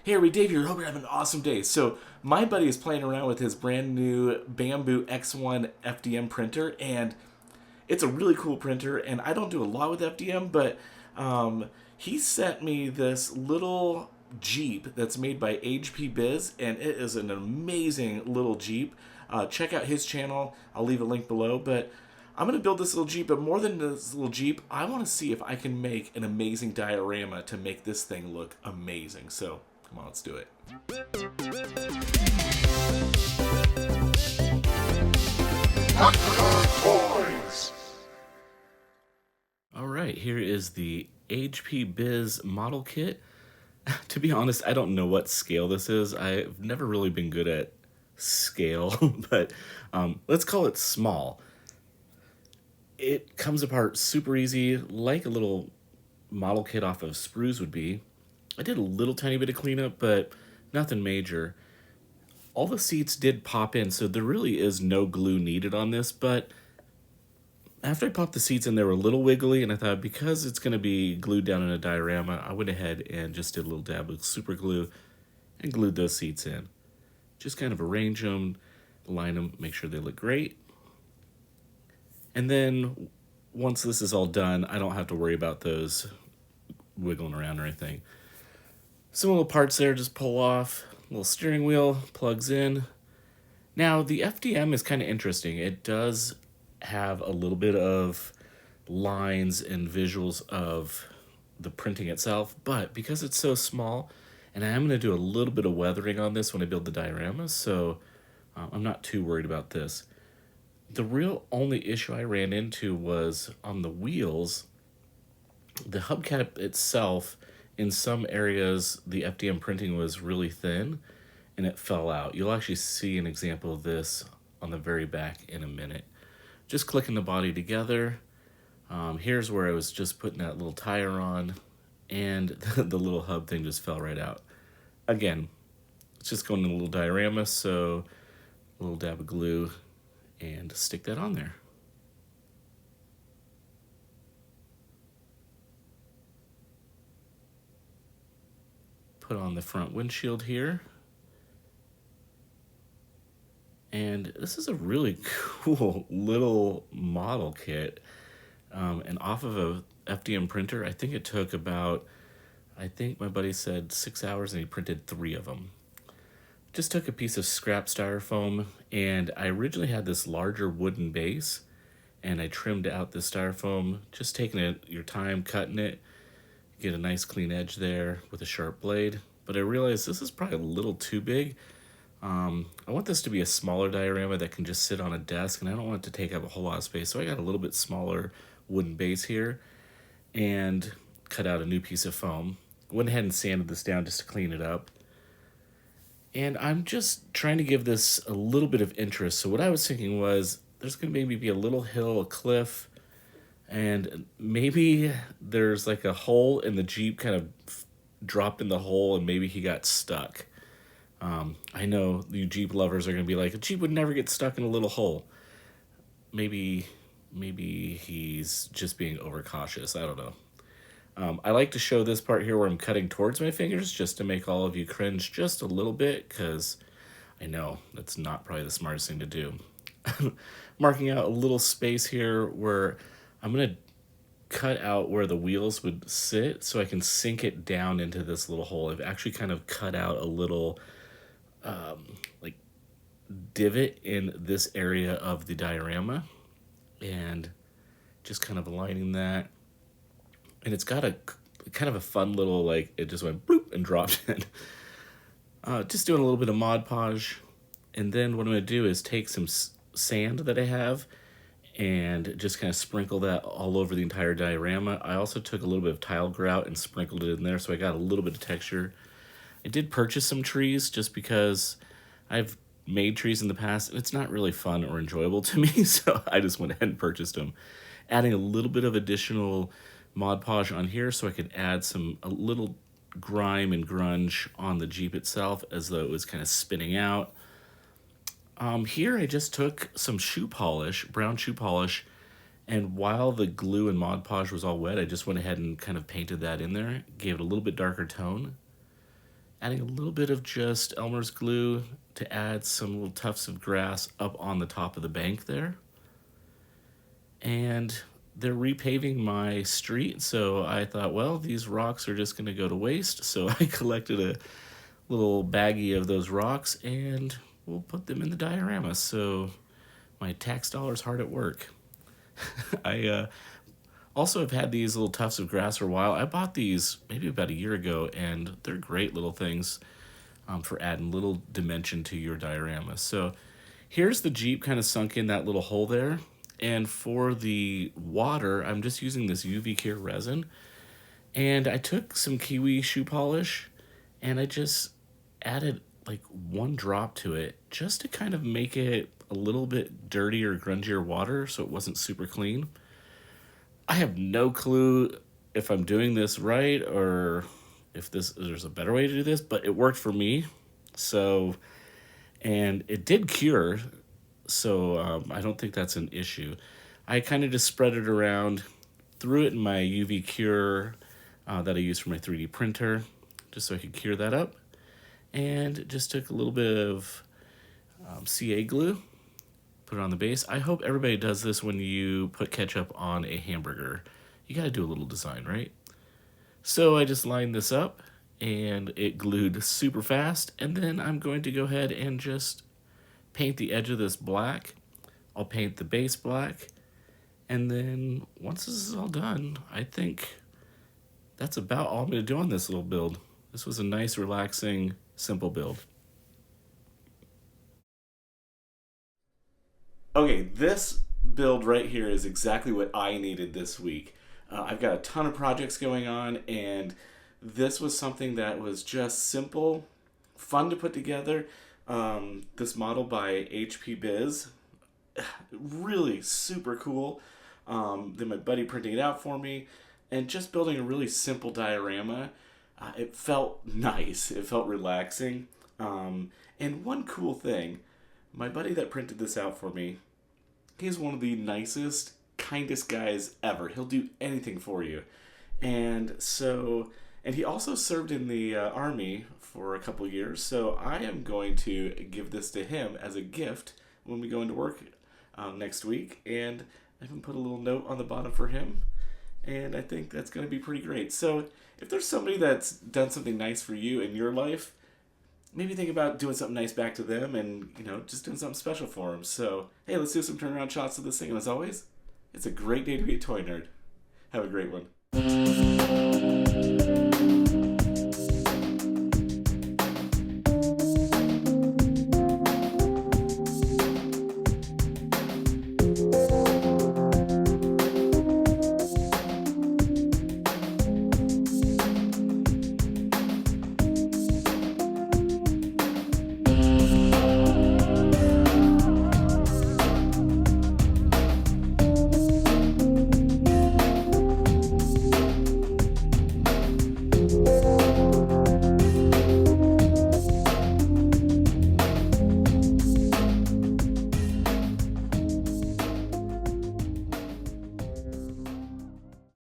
Hey, everybody, Dave here. Hope you're having an awesome day. So, my buddy is playing around with his brand new Bambu X1 FDM printer, and it's a really cool printer. And I don't do a lot with FDM, but he sent me this little Jeep that's made by Agepbiz, and it is an amazing little Jeep. Check out his channel. I'll leave a link below. But I'm going to build this little Jeep, but more than this little Jeep, I want to see if I can make an amazing diorama to make this thing look amazing. So, come on, let's do it. All right, here is the Agepbiz model kit. To be honest, I don't know what scale this is. I've never really been good at scale, but let's call it small. It comes apart super easy, like a little model kit off of Sprues would be. I did a little tiny bit of cleanup, but nothing major. All the seats did pop in, so there really is no glue needed on this, but after I popped the seats in, they were a little wiggly, and I thought because it's going to be glued down in a diorama, I went ahead and just did a little dab of super glue and glued those seats in. Just kind of arrange them, line them, make sure they look great. And then once this is all done, I don't have to worry about those wiggling around or anything. Some little parts there just pull off. Little steering wheel plugs in. Now the FDM is kind of interesting. It does have a little bit of lines and visuals of the printing itself, but because it's so small, and I am going to do a little bit of weathering on this when I build the dioramas, so I'm not too worried about this. The real only issue I ran into was on the wheels. The hubcap itself, in some areas, the FDM printing was really thin and it fell out. You'll actually see an example of this on the very back in a minute. Just clicking the body together. Here's where I was just putting that little tire on, and the little hub thing just fell right out. Again, it's just going in a little diorama, so a little dab of glue and stick that on there. Put on the front windshield here. And this is a really cool little model kit. And off of a FDM printer, I think it took about, I think my buddy said 6 hours, and he printed 3 of them. Just took a piece of scrap styrofoam, and I originally had this larger wooden base, and I trimmed out the styrofoam, just taking it your time, cutting it, get a nice clean edge there with a sharp blade. But I realized this is probably a little too big. I want this to be a smaller diorama that can just sit on a desk, and I don't want it to take up a whole lot of space, so I got a little bit smaller wooden base here and cut out a new piece of foam. Went ahead and sanded this down just to clean it up. And I'm just trying to give this a little bit of interest. So what I was thinking was there's going to maybe be a little hill, a cliff, and maybe there's like a hole in the Jeep, kind of dropped in the hole, and maybe he got stuck. I know you Jeep lovers are going to be like, a Jeep would never get stuck in a little hole. Maybe he's just being overcautious. I don't know. I like to show this part here where I'm cutting towards my fingers just to make all of you cringe just a little bit, because I know that's not probably the smartest thing to do. Marking out a little space here where I'm going to cut out where the wheels would sit so I can sink it down into this little hole. I've actually kind of cut out a little like divot in this area of the diorama, and just kind of aligning that. And it's got a kind of a fun little, like, it just went bloop and dropped in. Just doing a little bit of Mod Podge. And then what I'm going to do is take some sand that I have and just kind of sprinkle that all over the entire diorama. I also took a little bit of tile grout and sprinkled it in there, so I got a little bit of texture. I did purchase some trees just because I've made trees in the past, and it's not really fun or enjoyable to me, so I just went ahead and purchased them. Adding a little bit of additional Mod Podge on here so I could add a little grime and grunge on the Jeep itself, as though it was kind of spinning out. Here I just took some shoe polish, brown shoe polish, and while the glue and Mod Podge was all wet, I just went ahead and kind of painted that in there, gave it a little bit darker tone. adding a little bit of just Elmer's glue to add some little tufts of grass up on the top of the bank there. And they're repaving my street, so I thought, well, these rocks are just going to go to waste. So I collected a little baggie of those rocks and we'll put them in the diorama. So my tax dollars hard at work. I also have had these little tufts of grass for a while. I bought these maybe about a year ago, and they're great little things for adding little dimension to your diorama. So here's the Jeep kind of sunk in that little hole there. And for the water, I'm just using this UV cure resin. And I took some kiwi shoe polish and I just added like one drop to it just to kind of make it a little bit dirtier, grungier water so it wasn't super clean. I have no clue if I'm doing this right or if there's a better way to do this, but it worked for me. So, and it did cure, so I don't think that's an issue. I kind of just spread it around, threw it in my UV cure that I use for my 3D printer, just so I could cure that up, and just took a little bit of CA glue, put it on the base. I hope everybody does this when you put ketchup on a hamburger. You gotta do a little design, right? So I just lined this up and it glued super fast, and then I'm going to go ahead and just paint the edge of this black. I'll paint the base black, and then once this is all done, I think that's about all I'm going to do on this little build. This was a nice, relaxing, simple build. Okay, this build right here is exactly what I needed this week. I've got a ton of projects going on, and this was something that was just simple, fun to put together. This model by Agepbiz, really super cool. Then my buddy printing it out for me, and just building a really simple diorama. It felt nice. It felt relaxing. And one cool thing, my buddy that printed this out for me, he's one of the nicest, kindest guys ever. He'll do anything for you. And he also served in the army for a couple years. So I am going to give this to him as a gift when we go into work next week. And I even put a little note on the bottom for him. And I think that's going to be pretty great. So if there's somebody that's done something nice for you in your life, maybe think about doing something nice back to them and, just doing something special for them. So, hey, let's do some turnaround shots of this thing. And as always, it's a great day to be a toy nerd. Have a great one.